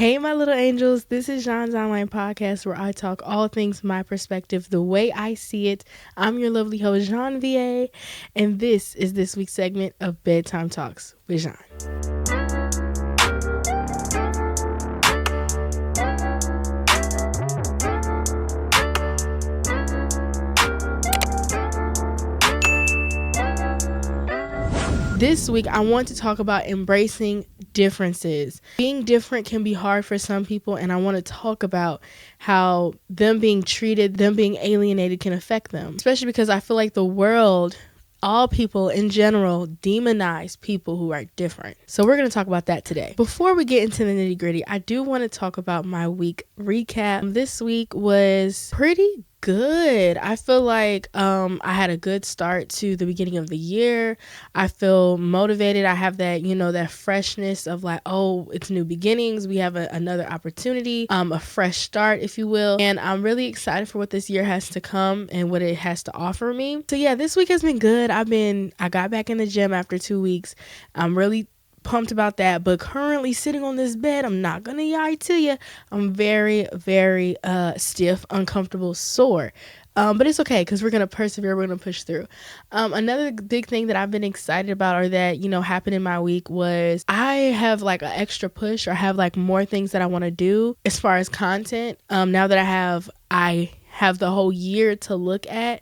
Hey, my little angels. This is Zhan's online podcast where I talk all things my perspective, the way I see it. I'm your lovely host, Zhan VA, and this is this week's segment of Bedtime Talks with Zhan. This week, I want to talk about embracing differences. Being different can be hard for some people, and I want to talk about how them being treated, them being alienated can affect them. Especially because I feel like the world, all people in general, demonize people who are different. So we're going to talk about that today. Before we get into the nitty gritty, I do want to talk about my week recap. This week was pretty good. I feel like I had a good start to the beginning of the year. I feel motivated. I have that, that freshness of like, oh, it's new beginnings. We have another opportunity, a fresh start, if you will. And I'm really excited for what this year has to come and what it has to offer me. So yeah, this week has been good. I got back in the gym after 2 weeks. I'm really pumped about that, but currently sitting on this bed, I'm not gonna lie to you, I'm very stiff, uncomfortable, sore, but it's okay because we're gonna persevere, we're gonna push through. Another big thing that I've been excited about, or that happened in my week, was I have like an extra push, or have like more things that I want to do as far as content. Now that I have the whole year to look at.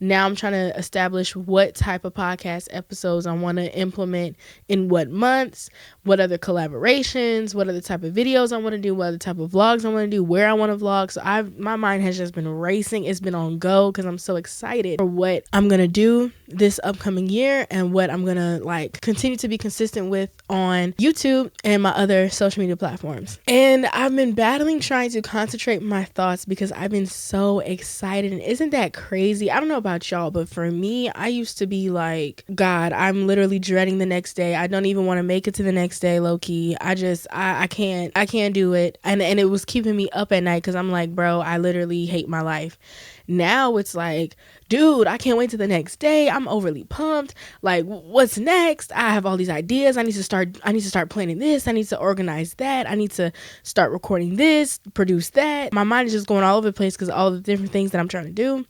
Now I'm trying to establish what type of podcast episodes I want to implement in what months, what other collaborations, what other type of videos I want to do, what other type of vlogs I want to do, where I want to vlog. So my mind has just been racing. It's been on go because I'm so excited for what I'm going to do this upcoming year and what I'm going to continue to be consistent with on YouTube and my other social media platforms. And I've been battling trying to concentrate my thoughts because I've been so excited. And isn't that crazy? I don't know about y'all, but for me, I used to be like, God, I'm literally dreading the next day. I don't even want to make it to the next day, low key. I can't do it. And it was keeping me up at night because I'm like, bro, I literally hate my life. Now it's like, dude, I can't wait to the next day. I'm overly pumped. Like, what's next? I have all these ideas. I need to start planning this. I need to organize that. I need to start recording this, produce that. My mind is just going all over the place because of all the different things that I'm trying to do.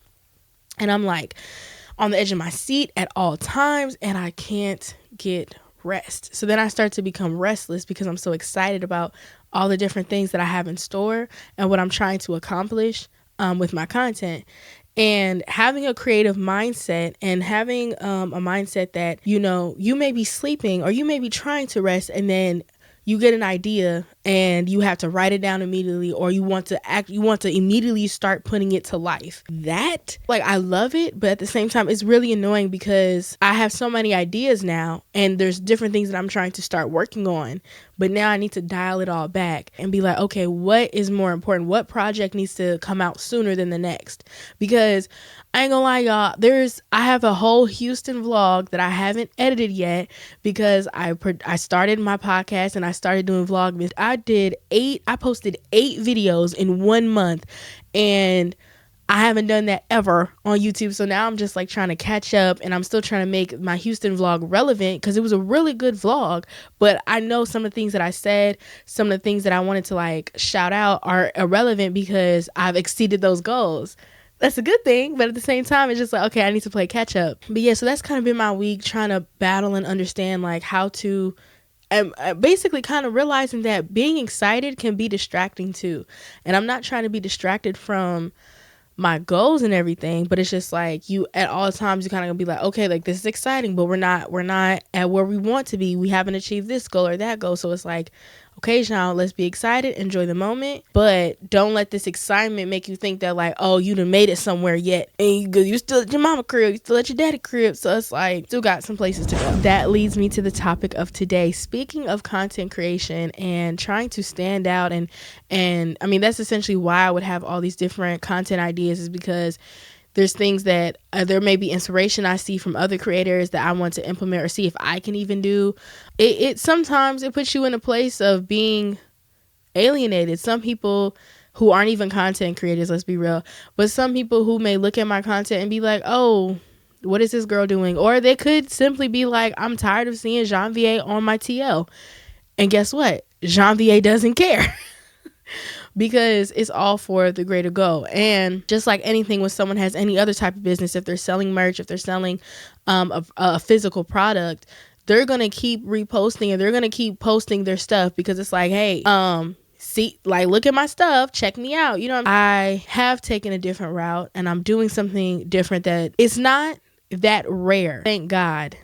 And I'm like on the edge of my seat at all times, and I can't get rest. So then I start to become restless because I'm so excited about all the different things that I have in store and what I'm trying to accomplish with my content. And having a creative mindset and having a mindset that, you may be sleeping or you may be trying to rest, and then you get an idea and you have to write it down immediately, or you want to immediately start putting it to life. That, I love it, but at the same time, it's really annoying because I have so many ideas now and there's different things that I'm trying to start working on. But now I need to dial it all back and be like, okay, what is more important? What project needs to come out sooner than the next? Because I ain't gonna lie, y'all, I have a whole Houston vlog that I haven't edited yet because I started my podcast and I started doing Vlogmas. I posted 8 videos in 1 month, and I haven't done that ever on YouTube. So now I'm just trying to catch up, and I'm still trying to make my Houston vlog relevant because it was a really good vlog. But I know some of the things that I said, some of the things that I wanted to shout out are irrelevant because I've exceeded those goals. That's a good thing, but at the same time, it's just okay, I need to play catch up. But yeah, so that's kind of been my week, trying to battle and understand how to, and basically kind of realizing that being excited can be distracting too. And I'm not trying to be distracted from my goals and everything, but it's just you at all times you kind of gonna be like, okay, this is exciting, but we're not at where we want to be. We haven't achieved this goal or that goal. So it's okay, Zhan, let's be excited, enjoy the moment, but don't let this excitement make you think that oh, you done made it somewhere yet, and you still at your mama crib, you still at your daddy crib. So it's still got some places to go. That leads me to the topic of today. Speaking of content creation and trying to stand out, and I mean, that's essentially why I would have all these different content ideas, is because there's things that there may be inspiration I see from other creators that I want to implement or see if I can even do. It sometimes it puts you in a place of being alienated. Some people who aren't even content creators, let's be real, but some people who may look at my content and be like, oh, what is this girl doing? Or they could simply be like, I'm tired of seeing Zhan VA on my TL. And guess what? Zhan VA doesn't care. because it's all for the greater goal. And just like anything, when someone has any other type of business, if they're selling merch, if they're selling a physical product, they're going to keep reposting and they're going to keep posting their stuff because it's like, hey, see, like, look at my stuff, check me out. You know, I have taken a different route and I'm doing something different that it's not that rare, thank God.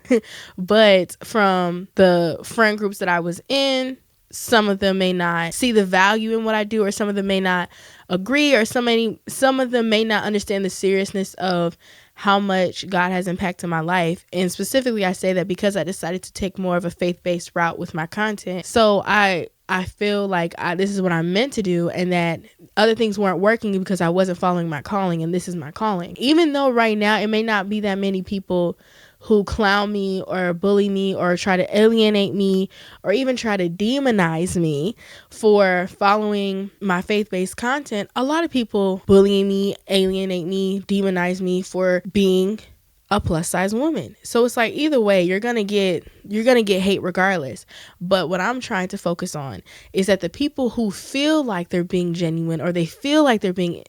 But from the friend groups that I was in, some of them may not see the value in what I do, or some of them may not agree, or some of them may not understand the seriousness of how much God has impacted my life. And specifically, I say that because I decided to take more of a faith-based route with my content. So I feel like this is what I'm meant to do, and that other things weren't working because I wasn't following my calling, and this is my calling. Even though right now it may not be that many people who clown me or bully me or try to alienate me or even try to demonize me for following my faith-based content, a lot of people bully me, alienate me, demonize me for being a plus size woman. So it's like, either way, you're gonna get hate regardless. But what I'm trying to focus on is that the people who feel like they're being genuine, or they feel like they're being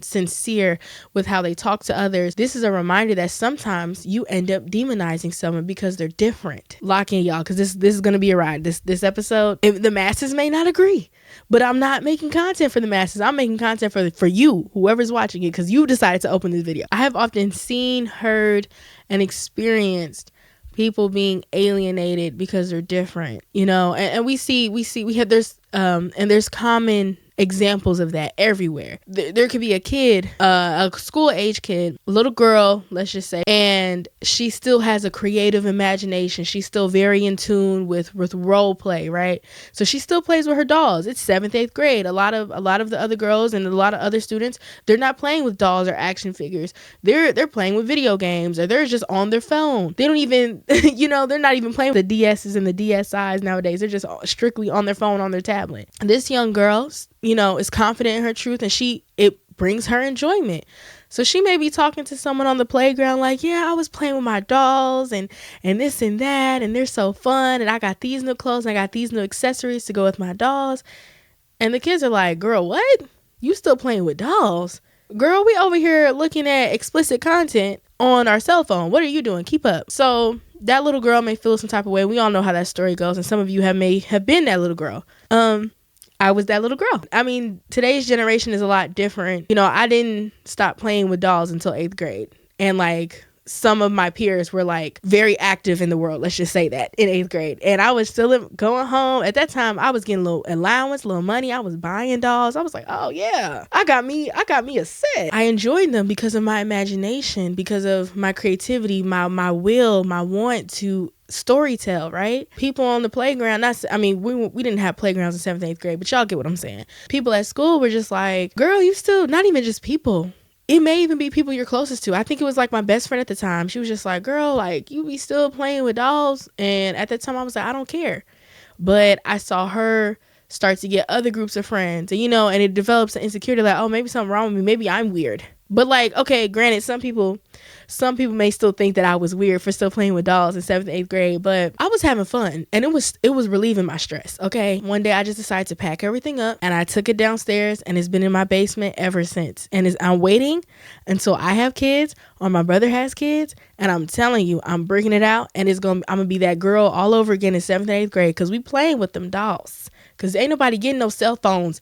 sincere with how they talk to others, this is a reminder that sometimes you end up demonizing someone because they're different. Lock in, y'all, because this is gonna be a ride. This episode, if the masses may not agree, but I'm not making content for the masses. I'm making content for you, whoever's watching it, because you decided to open this video. I have often seen, heard, and experienced people being alienated because they're different, you know, and there's common examples of that everywhere. There could be a kid, a school age kid, little girl, let's just say, and she still has a creative imagination. She's still very in tune with role play, right? So she still plays with her dolls. It's 7th, 8th grade. A lot of the other girls and a lot of other students, they're not playing with dolls or action figures. They're playing with video games, or they're just on their phone. They don't even, they're not even playing with the DSs and the DSIs nowadays. They're just strictly on their phone, on their tablet. This young girl, is confident in her truth, and it brings her enjoyment. So she may be talking to someone on the playground like, yeah, I was playing with my dolls and this and that, and they're so fun, and I got these new clothes, and I got these new accessories to go with my dolls. And the kids are like, girl, what? You still playing with dolls? Girl, we over here looking at explicit content on our cell phone. What are you doing? Keep up. So that little girl may feel some type of way. We all know how that story goes, and some of you may have been that little girl. I was that little girl. I mean, today's generation is a lot different. I didn't stop playing with dolls until 8th grade. And like, some of my peers were like very active in the world, let's just say that, in 8th grade. And I was still going home. At that time, I was getting a little allowance, a little money. I was buying dolls. I was like, oh yeah, I got me a set. I enjoyed them because of my imagination, because of my creativity, my will, my want to storytell, right? People on the playground, we didn't have playgrounds in 7th, 8th grade, but y'all get what I'm saying. People at school were just like, girl, you still, not even just people. It may even be people you're closest to. I think it was like my best friend at the time. She was just like, girl, like, you be still playing with dolls. And at that time I was like, I don't care. But I saw her start to get other groups of friends, and and it develops an insecurity like, oh, maybe something wrong with me. Maybe I'm weird. But like, okay, granted, some people may still think that I was weird for still playing with dolls in 7th, 8th grade, but I was having fun, and it was relieving my stress. Okay. One day I just decided to pack everything up, and I took it downstairs, and it's been in my basement ever since. And I'm waiting until I have kids or my brother has kids, and I'm telling you, I'm bringing it out, and I'm going to be that girl all over again in 7th and 8th grade, because we playing with them dolls. Because ain't nobody getting no cell phones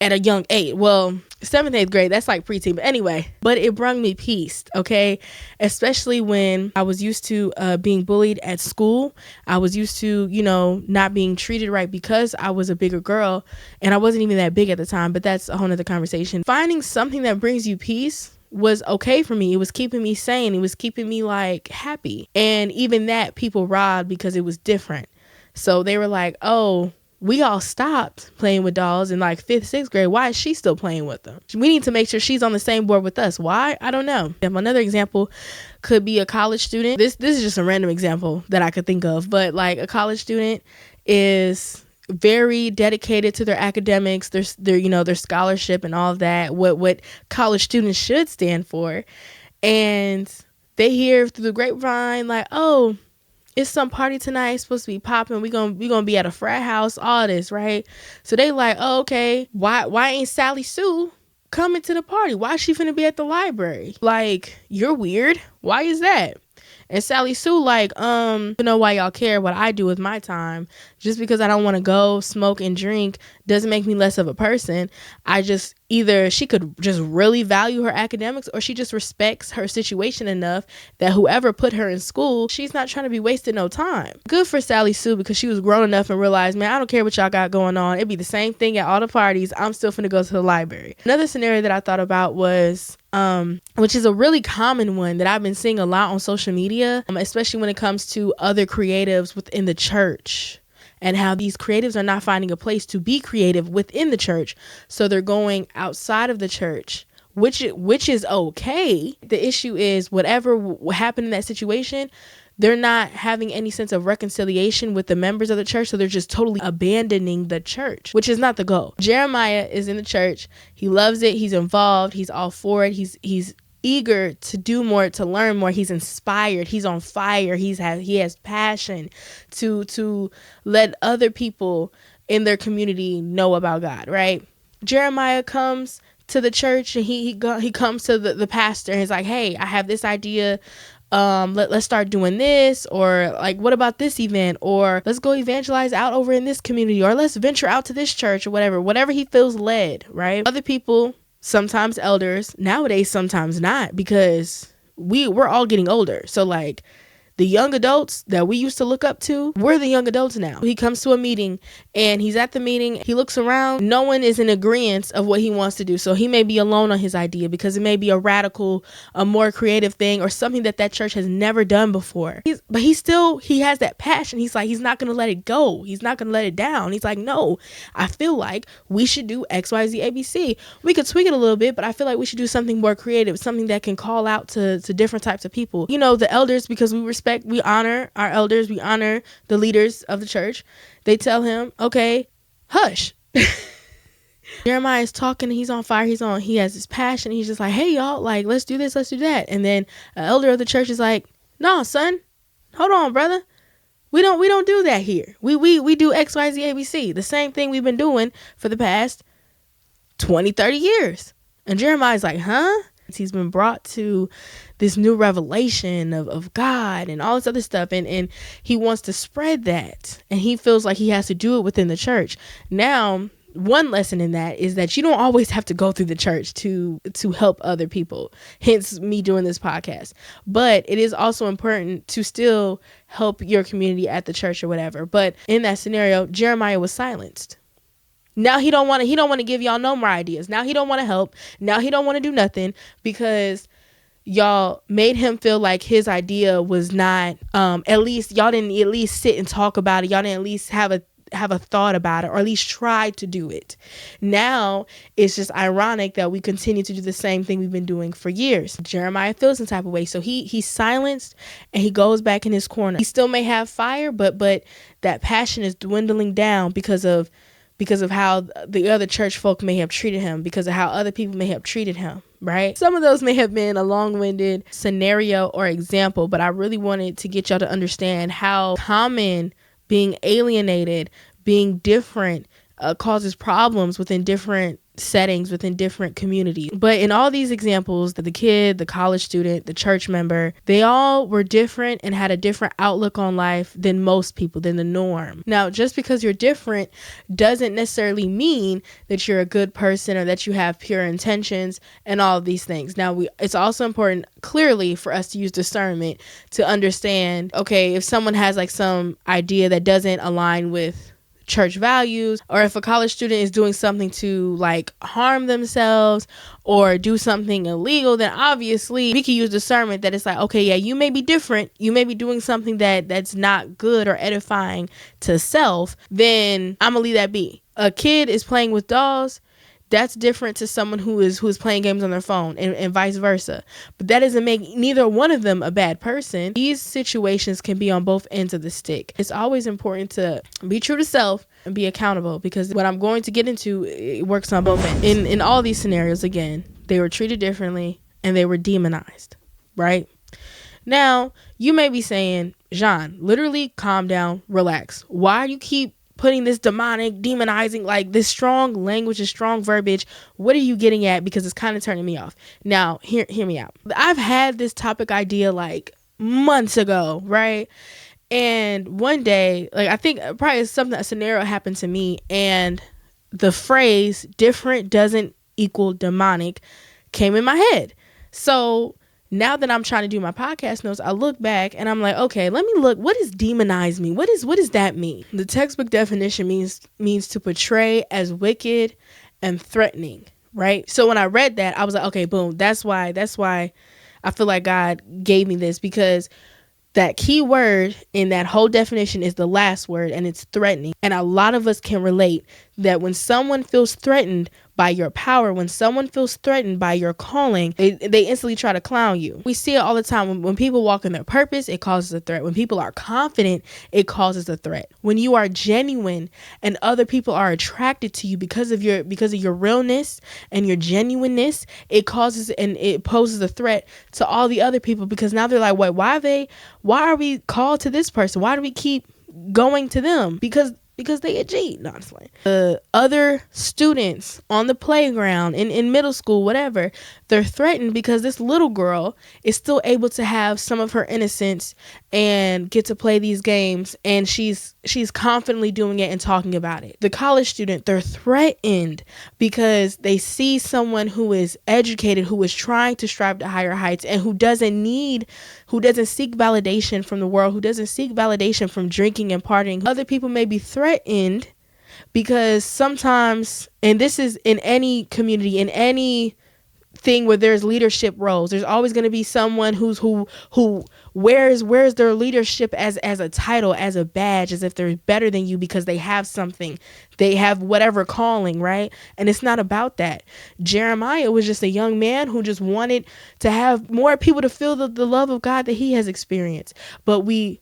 at a young age. Well, 7th, 8th grade, that's like preteen. But anyway, it brought me peace, okay? Especially when I was used to being bullied at school. I was used to, not being treated right because I was a bigger girl. And I wasn't even that big at the time, but that's a whole nother conversation. Finding something that brings you peace was okay for me. It was keeping me sane. It was keeping me like happy. And even that people robbed because it was different. So they were like, oh, we all stopped playing with dolls in like 5th, 6th grade. Why is she still playing with them? We need to make sure she's on the same board with us. Why? I don't know. Another example could be a college student. This is just a random example that I could think of, but like, a college student is very dedicated to their academics, their scholarship and all of that, what college students should stand for. And they hear through the grapevine like, oh, it's some party tonight. It's supposed to be popping. We gonna be at a frat house. All this, right? So they like, oh, okay. Why ain't Sally Sue coming to the party? Why is she finna be at the library? Like, you're weird. Why is that? And Sally Sue like, you know why y'all care what I do with my time. Just because I don't want to go smoke and drink doesn't make me less of a person. I just, either she could just really value her academics, or she just respects her situation enough that whoever put her in school, she's not trying to be wasting no time. Good for Sally Sue, because she was grown enough and realized, man, I don't care what y'all got going on. It'd be the same thing at all the parties. I'm still finna go to the library. Another scenario that I thought about was, which is a really common one that I've been seeing a lot on social media, especially when it comes to other creatives within the church, and how these creatives are not finding a place to be creative within the church. So they're going outside of the church, which is okay. The issue is whatever happened in that situation, they're not having any sense of reconciliation with the members of the church. So they're just totally abandoning the church, which is not the goal. Jeremiah is in the church. He loves it. He's involved. He's all for it. He's eager to do more, to learn more. He's inspired. He's on fire. He has passion to let other people in their community know about God, right? Jeremiah comes to the church, and he comes to the pastor, and he's like, hey, I have this idea. Let's start doing this, or like, what about this event, or let's go evangelize out over in this community, or let's venture out to this church, or whatever he feels led, right? Other people, sometimes elders, nowadays sometimes not, because we're all getting older. So like, the young adults that we used to look up to, we're the young adults now. He comes to a meeting, and he's at the meeting. He looks around. No one is in agreement of what he wants to do. So he may be alone on his idea, because it may be a radical, a more creative thing, or something that church has never done before. But he has that passion. He's like, he's not going to let it go. He's not going to let it down. He's like, no, I feel like we should do X, Y, Z, ABC. We could tweak it a little bit, but I feel like we should do something more creative, something that can call out to different types of people. You know, the elders, because we honor our elders, we honor the leaders of the church. They tell him, okay, hush. Jeremiah is talking, he's on fire, he has this passion. He's just like, hey y'all, like, let's do this, let's do that. And then an elder of the church is like, no, son, hold on, brother. We don't do that here. We do X, Y, Z, ABC. The same thing we've been doing for the past 20, 30 years. And Jeremiah's like, huh? He's been brought to this new revelation of God and all this other stuff. And he wants to spread that. And he feels like he has to do it within the church. Now, one lesson in that is that you don't always have to go through the church to help other people. Hence me doing this podcast. But it is also important to still help your community at the church or whatever. But in that scenario, Jeremiah was silenced. Now he don't want to give y'all no more ideas. Now he don't want to help. Now he don't want to do nothing, because y'all made him feel like his idea was not, at least y'all didn't at least sit and talk about it. Y'all didn't at least have a thought about it, or at least try to do it. Now it's just ironic that we continue to do the same thing we've been doing for years. Jeremiah feels some type of way. So he's silenced, and he goes back in his corner. He still may have fire, but that passion is dwindling down because of how the other church folk may have treated him, because of how other people may have treated him, right? Some of those may have been a long-winded scenario or example, but I really wanted to get y'all to understand how common being alienated, being different, causes problems within different settings, within different communities. But in all these examples, the kid, the college student, the church member, they all were different and had a different outlook on life than most people, than the norm. Now, just because you're different doesn't necessarily mean that you're a good person or that you have pure intentions and all of these things. Now, it's also important, clearly, for us to use discernment to understand, okay, if someone has like some idea that doesn't align with church values, or if a college student is doing something to like harm themselves or do something illegal, then obviously we can use discernment that it's like, okay, yeah, you may be different, you may be doing something that's not good or edifying to self, then I'm gonna leave that be. A kid is playing with dolls, that's different to someone who is playing games on their phone, and vice versa. But that doesn't make neither one of them a bad person. These situations can be on both ends of the stick. It's always important to be true to self and be accountable, because what I'm going to get into, it works on both ends. In all these scenarios, again, they were treated differently and they were demonized, right? Now, you may be saying, Zhan, literally calm down, relax. Why do you keep putting this demonizing, like this strong language, this strong verbiage? What are you getting at? Because it's kind of turning me off. Now, hear me out. I've had this topic idea like months ago, right? And one day, like I think probably a scenario happened to me, and the phrase different doesn't equal demonic came in my head. So now that I'm trying to do my podcast notes, I look back and I'm like, okay, let me look. What does demonize mean? What does that mean? The textbook definition means to portray as wicked and threatening, right? So when I read that, I was like, okay, boom. That's why I feel like God gave me this, because that key word in that whole definition is the last word, and it's threatening. And a lot of us can relate that when someone feels threatened by your power, when someone feels threatened by your calling, they instantly try to clown you. We see it all the time. When people walk in their purpose, it causes a threat. When people are confident, it causes a threat. When you are genuine and other people are attracted to you because of your realness and your genuineness, it poses a threat to all the other people, because now they're like, wait, why are we called to this person? Why do we keep going to them? Because they a G, honestly. The other students on the playground, in middle school, whatever, they're threatened because this little girl is still able to have some of her innocence and get to play these games, and she's confidently doing it and talking about it. The college student, they're threatened because they see someone who is educated, who is trying to strive to higher heights, and who doesn't seek validation from the world, who doesn't seek validation from drinking and partying. Other people may be threatened because sometimes, and this is in any community, in any thing where there's leadership roles, there's always going to be someone who wears their leadership as a title, as a badge, as if they're better than you because they have something, they have whatever calling, right? And it's not about that. Jeremiah was just a young man who just wanted to have more people to feel the love of God that he has experienced. But we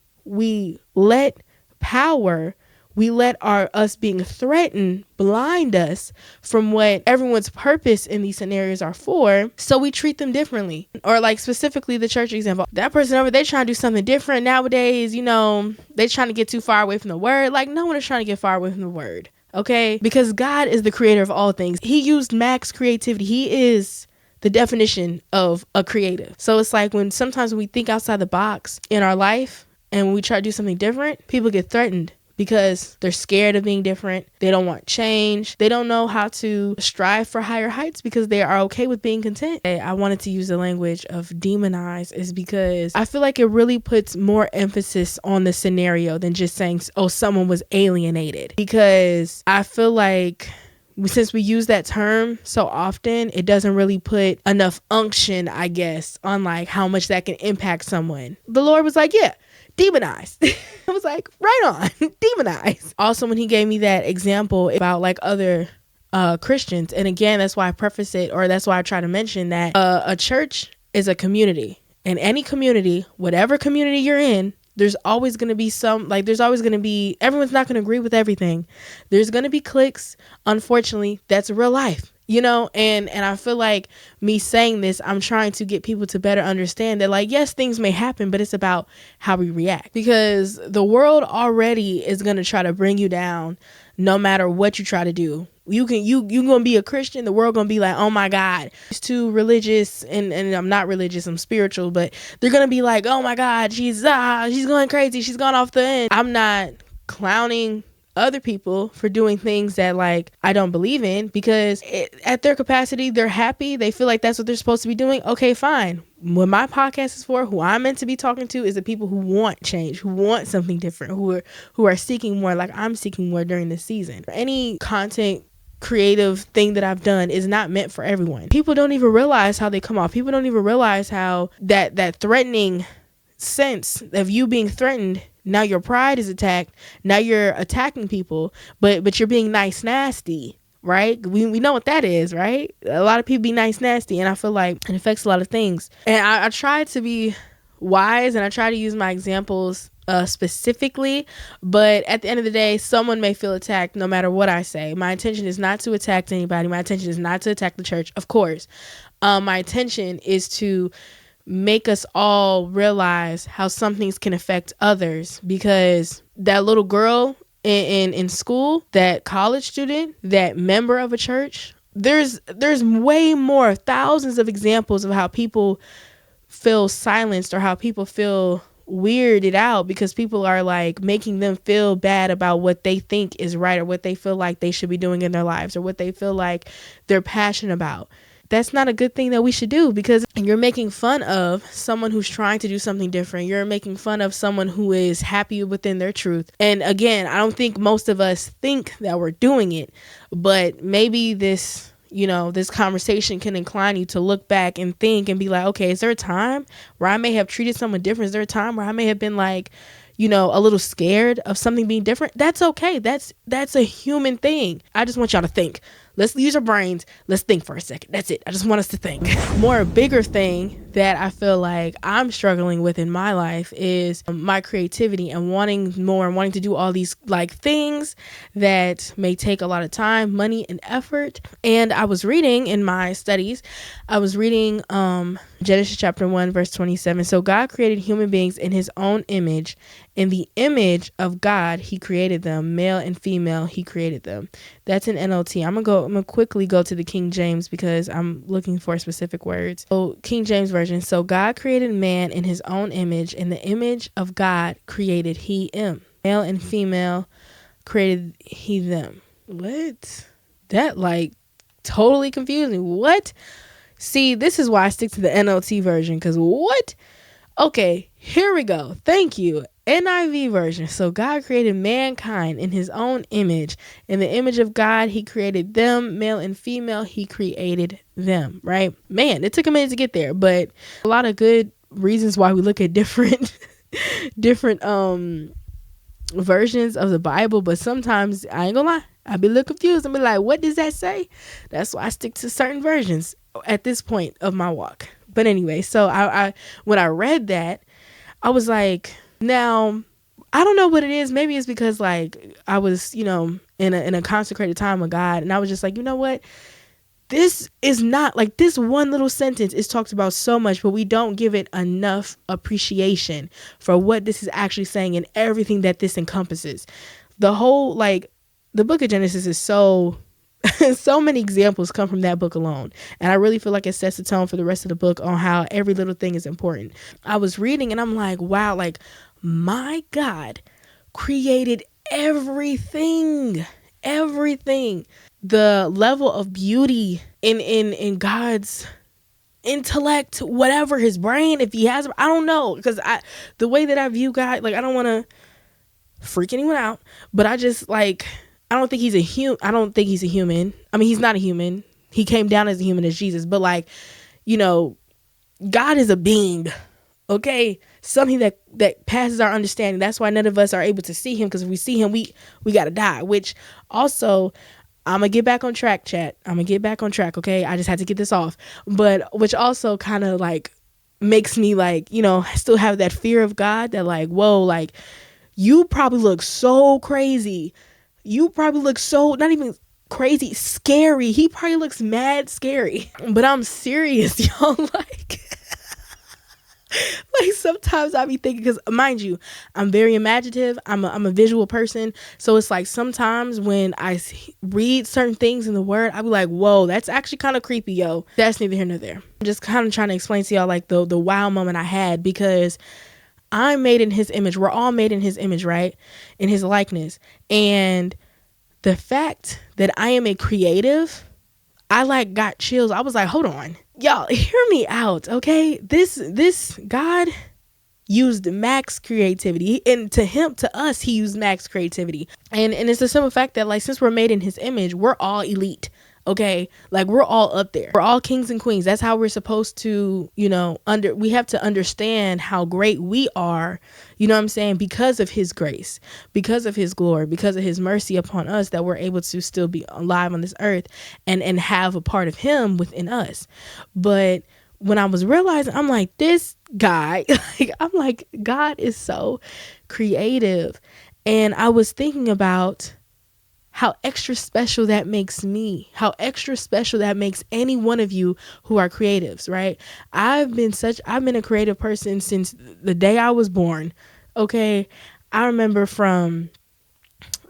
let power, we let us being threatened blind us from what everyone's purpose in these scenarios are for. So we treat them differently. Or like specifically the church example. That person over there trying to do something different nowadays, they trying to get too far away from the word. Like no one is trying to get far away from the word. Okay? Because God is the creator of all things. He used max creativity. He is the definition of a creative. So it's like sometimes when we think outside the box in our life and when we try to do something different, people get threatened because they're scared of being different. They don't want change. They don't know how to strive for higher heights because they are okay with being content. I wanted to use the language of demonize is because I feel like it really puts more emphasis on the scenario than just saying, oh, someone was alienated. Because I feel like since we use that term so often, it doesn't really put enough unction, I guess, on like how much that can impact someone. The Lord was like, yeah, demonize. I was like, right on, demonize. Also, when he gave me that example about like other Christians, and again, that's why I preface it, or that's why I try to mention that a church is a community. And any community, whatever community you're in, there's always going to be everyone's not going to agree with everything. There's going to be cliques. Unfortunately, that's real life. And I feel like me saying this, I'm trying to get people to better understand that, like, yes, things may happen, but it's about how we react, because the world already is going to try to bring you down no matter what you try to do. You going to be a Christian, the world going to be like, oh my God, it's too religious, and I'm not religious, I'm spiritual, but they're going to be like, oh my God, she's going crazy, she's gone off the end. I'm not clowning other people for doing things that like I don't believe in, because at their capacity, they're happy, they feel like that's what they're supposed to be doing. Okay, fine. What my podcast is for, who I'm meant to be talking to, is the people who want change, who want something different, who are seeking more, like I'm seeking more during this season. Any content creative thing that I've done is not meant for everyone. People don't even realize how they come off. People don't even realize how that threatening sense of you being threatened, now your pride is attacked, now you're attacking people, but you're being nice nasty, right? We know what that is, right? A lot of people be nice nasty, and I feel like it affects a lot of things. And I try to be wise, and I try to use my examples specifically, but at the end of the day, someone may feel attacked no matter what I say. My intention is not to attack anybody. My intention is not to attack the church, of course. My intention is to make us all realize how some things can affect others, because that little girl in school, that college student, that member of a church, there's way more, thousands of examples of how people feel silenced or how people feel weirded out because people are like making them feel bad about what they think is right or what they feel like they should be doing in their lives or what they feel like they're passionate about. That's not a good thing that we should do, because you're making fun of someone who's trying to do something different. You're making fun of someone who is happy within their truth. And again, I don't think most of us think that we're doing it, but maybe this conversation can incline you to look back and think and be like, okay, is there a time where I may have treated someone different? Is there a time where I may have been like, a little scared of something being different? That's okay. That's a human thing. I just want y'all to think. Let's use our brains. Let's think for a second. That's it. I just want us to think. More a bigger thing that I feel like I'm struggling with in my life is my creativity and wanting more and wanting to do all these like things that may take a lot of time, money, and effort. And I was reading in my studies, Genesis chapter 1, verse 27. So God created human beings in his own image. In the image of God, he created them. Male and female, he created them. That's an NLT. I'm gonna quickly go to the King James because I'm looking for specific words. So King James Version. So God created man in his own image. In the image of God created he him. Male and female created he them. What? That like totally confused me. What? See, this is why I stick to the NLT version, because what? Okay, here we go. Thank you. NIV version. So God created mankind in his own image. In the image of God, he created them, male and female, he created them, right? Man, it took a minute to get there, but a lot of good reasons why we look at different versions of the Bible. But sometimes, I ain't gonna lie, I be a little confused. I be like, what does that say? That's why I stick to certain versions at this point of my walk. But anyway, so I when I read that, I was like, now, I don't know what it is. Maybe it's because like I was, in a consecrated time with God, and I was just like, you know what? This is not like, this one little sentence is talked about so much, but we don't give it enough appreciation for what this is actually saying and everything that this encompasses. The whole, like, the book of Genesis is so many examples come from that book alone. And I really feel like it sets the tone for the rest of the book on how every little thing is important. I was reading and I'm like, wow, like my God created everything. The level of beauty in God's intellect, whatever, his brain, if he has, I don't know. Because the way that I view God, like I don't want to freak anyone out, but I just like, I don't think he's a human. I mean, he's not a human. He came down as a human, as Jesus. But like, God is a being, okay? Something that passes our understanding. That's why none of us are able to see him, because if we see him, we got to die. Which also, I'm going to get back on track, chat. I'm going to get back on track, okay? I just had to get this off. But which also kind of like makes me like, still have that fear of God that like, whoa, like you probably look so crazy. You probably look so, not even crazy, scary. He probably looks mad scary. But I'm serious, y'all. Like sometimes I be thinking, because mind you, I'm very imaginative. I'm a visual person. So it's like sometimes when I read certain things in the word, I be like, whoa, that's actually kind of creepy, yo. That's neither here nor there. I'm just kind of trying to explain to y'all like the wow moment I had, because I'm made in his image. We're all made in his image, right? In his likeness. And the fact that I am a creative, I like got chills. I was like, hold on. Y'all, hear me out, okay? This God used max creativity. And to us, he used max creativity. And it's the simple fact that like, since we're made in his image, we're all elite. Okay, like we're all up there. We're all kings and queens. That's how we're supposed to, we have to understand how great we are, you know what I'm saying? Because of his grace, because of his glory, because of his mercy upon us, that we're able to still be alive on this earth and have a part of him within us. But when I was realizing, I'm like, this guy, I'm like, God is so creative. And I was thinking about how extra special that makes me, how extra special that makes any one of you who are creatives, right? I've been a creative person since the day I was born. Okay. I remember from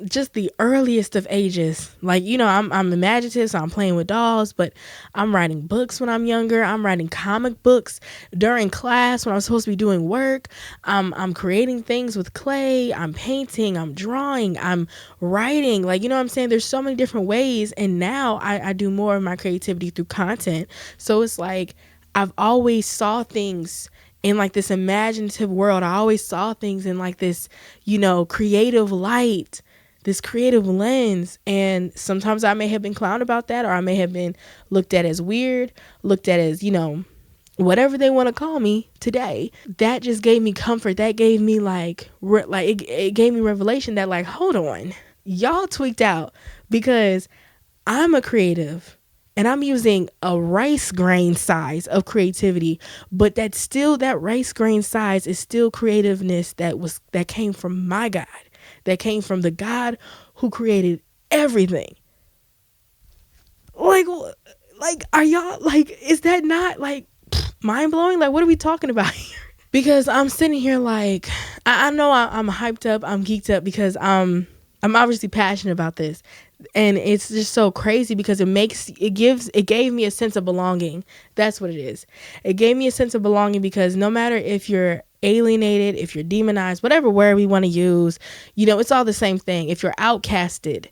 just the earliest of ages. Like, I'm imaginative, so I'm playing with dolls, but I'm writing books when I'm younger. I'm writing comic books during class when I'm supposed to be doing work. I'm creating things with clay. I'm painting. I'm drawing. I'm writing. Like, you know what I'm saying? There's so many different ways. And now I do more of my creativity through content. So it's like I've always saw things in like this imaginative world. I always saw things in like this, creative light, this creative lens. And sometimes I may have been clowned about that, or I may have been looked at as weird, looked at as, whatever they want to call me today. That just gave me comfort. That gave me it gave me revelation that like, hold on, y'all tweaked out, because I'm a creative and I'm using a rice grain size of creativity, but that rice grain size is still creativeness that came from my God, that came from the God who created everything. Like, are y'all like, is that not like mind blowing? Like, what are we talking about here? Because I'm sitting here like, I know I'm hyped up, I'm geeked up, because I'm obviously passionate about this. And it's just so crazy because it gave me a sense of belonging. That's what it is. It gave me a sense of belonging because no matter if you're alienated, if you're demonized, whatever word we want to use, it's all the same thing. If you're outcasted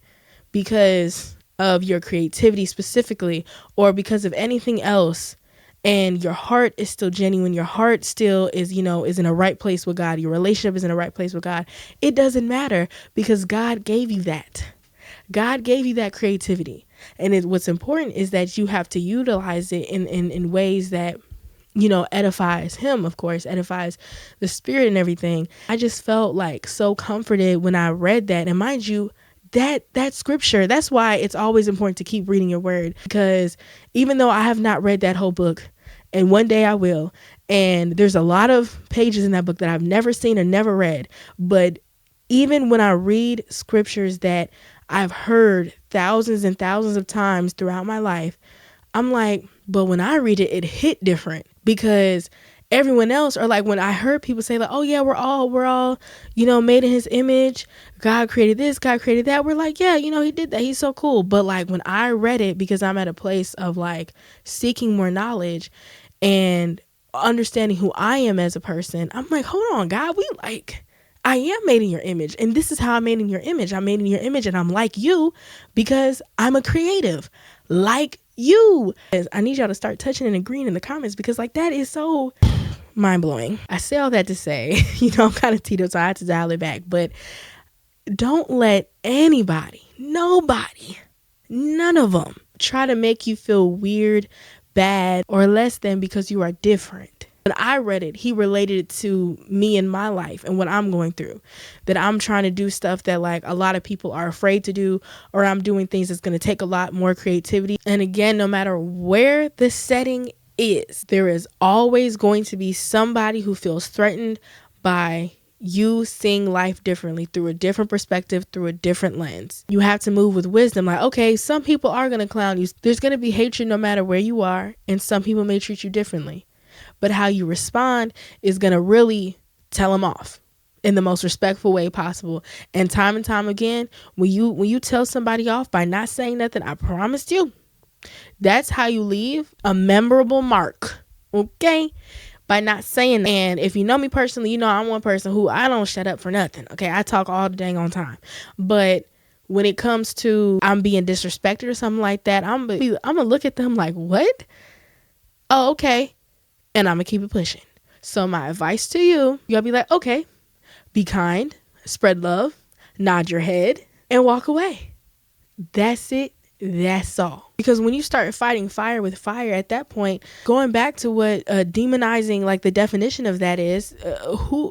because of your creativity specifically, or because of anything else, and your heart is still genuine, your heart still is in a right place with God, your relationship is in a right place with God, it doesn't matter, because God gave you that. God gave you that creativity. And what's important is that you have to utilize it in ways that, edifies him, of course, edifies the spirit and everything. I just felt like so comforted when I read that. And mind you, that scripture, that's why it's always important to keep reading your word, because even though I have not read that whole book, and one day I will, and there's a lot of pages in that book that I've never seen or never read, but even when I read scriptures that I've heard thousands and thousands of times throughout my life, I'm like, but when I read it, it hit different, because everyone else, or like when I heard people say like, oh yeah, we're all, made in his image. God created this, God created that. We're like, yeah, he did that. He's so cool. But like when I read it, because I'm at a place of like seeking more knowledge and understanding who I am as a person, I'm like, hold on, God, I am made in your image, and this is how I'm made in your image. I'm made in your image, and I'm like you because I'm a creative like you. I need y'all to start touching and agreeing in the comments, because like that is so mind blowing. I say all that to say, I'm kind of teeter, so I had to dial it back. But don't let anybody, nobody, none of them try to make you feel weird, bad, or less than because you are different. When I read it, he related it to me in my life and what I'm going through, that I'm trying to do stuff that like a lot of people are afraid to do, or I'm doing things that's going to take a lot more creativity. And again, no matter where the setting is, there is always going to be somebody who feels threatened by you seeing life differently, through a different perspective, through a different lens. You have to move with wisdom. Like, okay, some people are going to clown you. There's going to be hatred no matter where you are, and some people may treat you differently. But how you respond is going to really tell them off in the most respectful way possible. And time again, when you tell somebody off by not saying nothing, I promised you, that's how you leave a memorable mark. Okay? By not saying. And if you know me personally, I'm one person who I don't shut up for nothing. Okay? I talk all the dang on time. But when it comes to I'm being disrespected or something like that, I'm gonna look at them like, what? Oh, okay. And I'm going to keep it pushing. So my advice to you, you'll be like, okay, be kind, spread love, nod your head, and walk away. That's it. That's all. Because when you start fighting fire with fire, at that point, going back to what demonizing, like the definition of that is,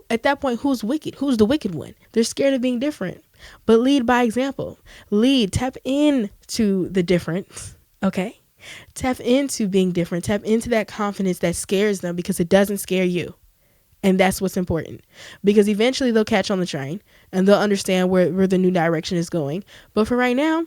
at that point, who's wicked? Who's the wicked one? They're scared of being different. But lead by example. Tap into the difference. Okay? Tap into being different. Tap into that confidence that scares them, because it doesn't scare you. And that's what's important, because eventually they'll catch on the train and they'll understand where the new direction is going. But for right now,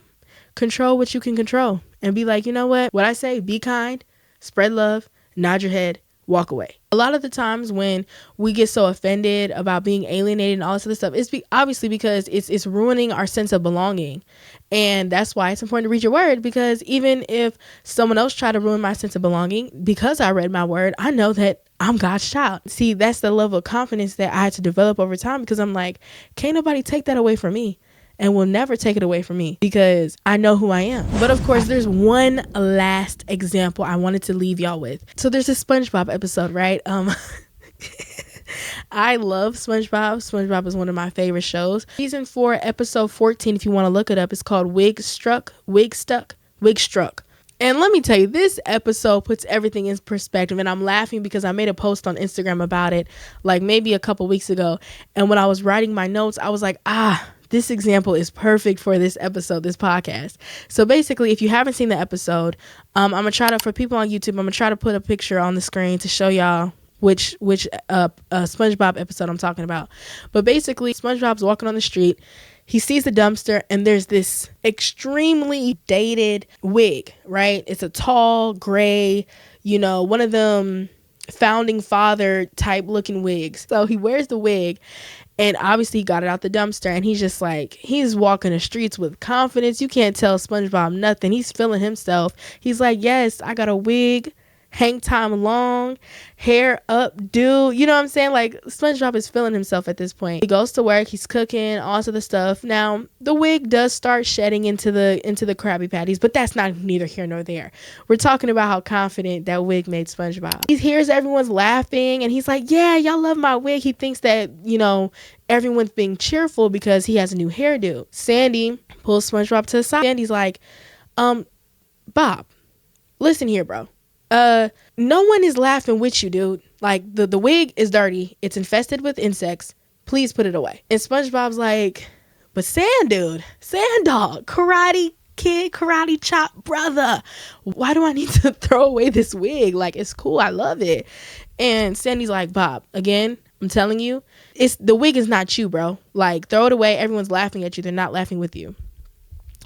control what you can control and be like, you know what I say, be kind, spread love, nod your head, walk away. A lot of the times when we get so offended about being alienated and all this other stuff, it's obviously because it's ruining our sense of belonging. And that's why it's important to read your word, because even if someone else tried to ruin my sense of belonging, because I read my word, I know that I'm God's child. See, that's the level of confidence that I had to develop over time, because I'm like, can't nobody take that away from me, and will never take it away from me, because I know who I am. But of course, there's one last example I wanted to leave y'all with. So there's a SpongeBob episode, right? I love SpongeBob. SpongeBob is one of my favorite shows. Season 4, episode 14, if you want to look it up, it's called Wig Struck. And let me tell you, this episode puts everything in perspective. And I'm laughing because I made a post on Instagram about it, like maybe a couple weeks ago. And when I was writing my notes, I was like, this example is perfect for this episode, this podcast. So basically, if you haven't seen the episode, I'm going to try to, for people on YouTube, I'm going to try to put a picture on the screen to show y'all which SpongeBob episode I'm talking about. But basically, SpongeBob's walking on the street. He sees the dumpster, and there's this extremely dated wig, right? It's a tall, gray, one of them founding father type looking wigs. So he wears the wig, and obviously he got it out the dumpster, and he's just like, he's walking the streets with confidence. You can't tell SpongeBob nothing. He's feeling himself. He's like, yes, I got a wig, hang time long, hair up, dude. You know what I'm saying? Like, SpongeBob is feeling himself at this point. He goes to work, he's cooking, all sorts of stuff. Now, the wig does start shedding into the Krabby Patties, but that's not neither here nor there. We're talking about how confident that wig made SpongeBob. He hears everyone's laughing, and he's like, yeah, y'all love my wig. He thinks that, everyone's being cheerful because he has a new hairdo. Sandy pulls SpongeBob to the side. Sandy's like, Bob, listen here, bro. No one is laughing with you, dude. Like, the wig is dirty. It's infested with insects. Please put it away. And SpongeBob's like, but Sand dog, karate kid, karate chop brother, why do I need to throw away this wig? Like, it's cool. I love it. And Sandy's like, Bob, again, I'm telling you, the wig is not you, bro. Like, throw it away. Everyone's laughing at you. They're not laughing with you.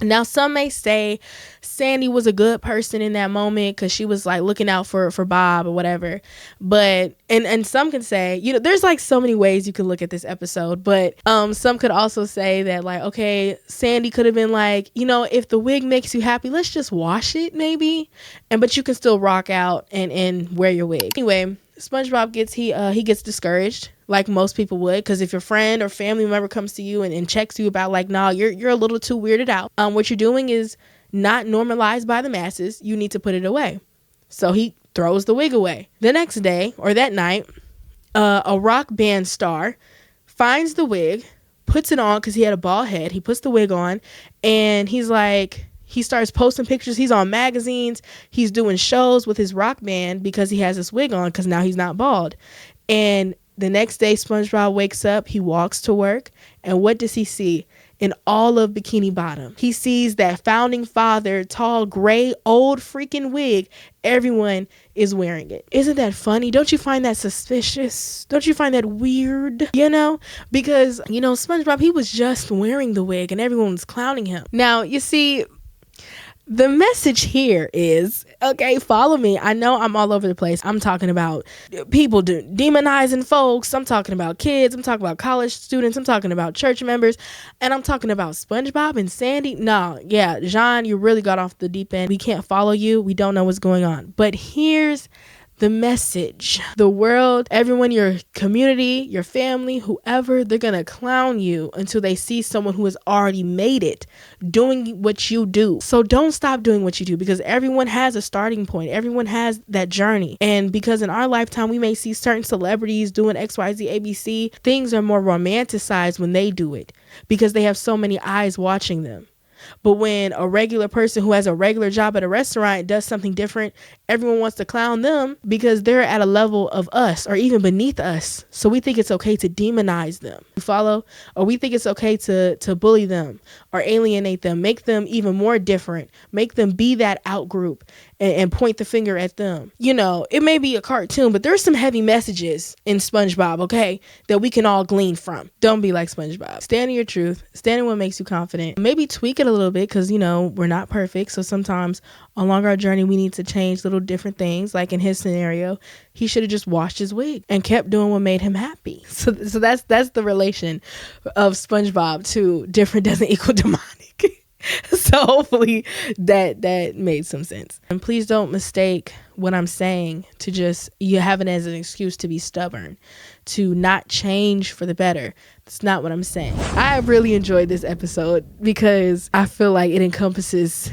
Now, some may say Sandy was a good person in that moment because she was like looking out for Bob or whatever. But and some can say, there's like so many ways you could look at this episode. But some could also say that, like, okay, Sandy could have been like, if the wig makes you happy, let's just wash it maybe. But you can still rock out and wear your wig. Anyway, SpongeBob gets discouraged, like most people would, because if your friend or family member comes to you and checks you about, like, nah, you're a little too weirded out. What you're doing is not normalized by the masses. You need to put it away. So he throws the wig away. The next day or that night, a rock band star finds the wig, puts it on because he had a bald head. He puts the wig on, and he's like, he starts posting pictures. He's on magazines. He's doing shows with his rock band because he has this wig on, because now he's not bald. And the next day, SpongeBob wakes up. He walks to work. And what does he see? In all of Bikini Bottom, he sees that founding father, tall, gray, old freaking wig. Everyone is wearing it. Isn't that funny? Don't you find that suspicious? Don't you find that weird? Because, SpongeBob, he was just wearing the wig and everyone was clowning him. Now, you see, the message here is, okay, follow me. I know I'm all over the place. I'm talking about people demonizing folks. I'm talking about kids. I'm talking about college students. I'm talking about church members. And I'm talking about SpongeBob and Sandy. No, yeah, Zhan, you really got off the deep end. We can't follow you. We don't know what's going on. But here's the message. The world, everyone, your community, your family, whoever, they're going to clown you until they see someone who has already made it doing what you do. So don't stop doing what you do, because everyone has a starting point. Everyone has that journey. And because in our lifetime, we may see certain celebrities doing XYZ, ABC, things are more romanticized when they do it because they have so many eyes watching them. But when a regular person who has a regular job at a restaurant does something different, everyone wants to clown them because they're at a level of us or even beneath us. So we think it's okay to demonize them. You follow? Or we think it's okay to bully them or alienate them, make them even more different, make them be that out group and point the finger at them. You know, it may be a cartoon, but there's some heavy messages in SpongeBob, okay, that we can all glean from. Don't be like SpongeBob. Stand in your truth. Stand in what makes you confident. Maybe tweak it a little bit because, you know, we're not perfect. So sometimes along our journey, we need to change little different things. Like in his scenario, he should have just washed his wig and kept doing what made him happy. So that's the relation of SpongeBob to different doesn't equal demonic. So hopefully that made some sense. And please don't mistake what I'm saying to just you have it as an excuse to be stubborn, to not change for the better. That's not what I'm saying. I really enjoyed this episode because I feel like it encompasses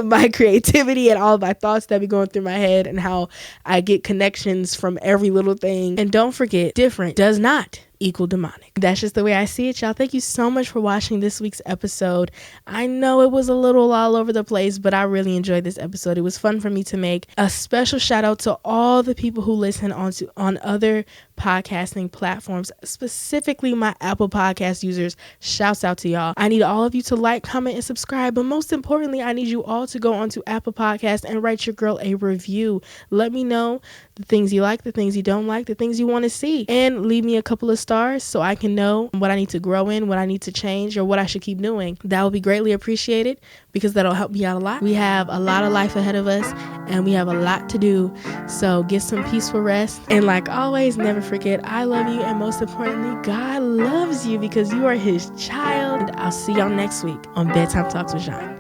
my creativity and all of my thoughts that be going through my head and how I get connections from every little thing. And don't forget, different does not equal demonic. That's just the way I see it, y'all. Thank you so much for watching this week's episode. I know it was a little all over the place, but I really enjoyed this episode. It was fun for me to make. A special shout out to all the people who listen on other podcasting platforms, specifically my Apple Podcast users. Shouts out to y'all. I need all of you to like, comment, and subscribe, but most importantly, I need you all to go onto Apple Podcast and write your girl a review. Let me know the things you like, the things you don't like, the things you want to see, and leave me a couple of stars so I can know what I need to grow in, what I need to change, or what I should keep doing. That would be greatly appreciated because that'll help me out a lot. We have a lot of life ahead of us and we have a lot to do. So get some peaceful rest. And like always, never forget, I love you. And most importantly, God loves you because you are his child. And I'll see y'all next week on Bedtime Talks with Zhan.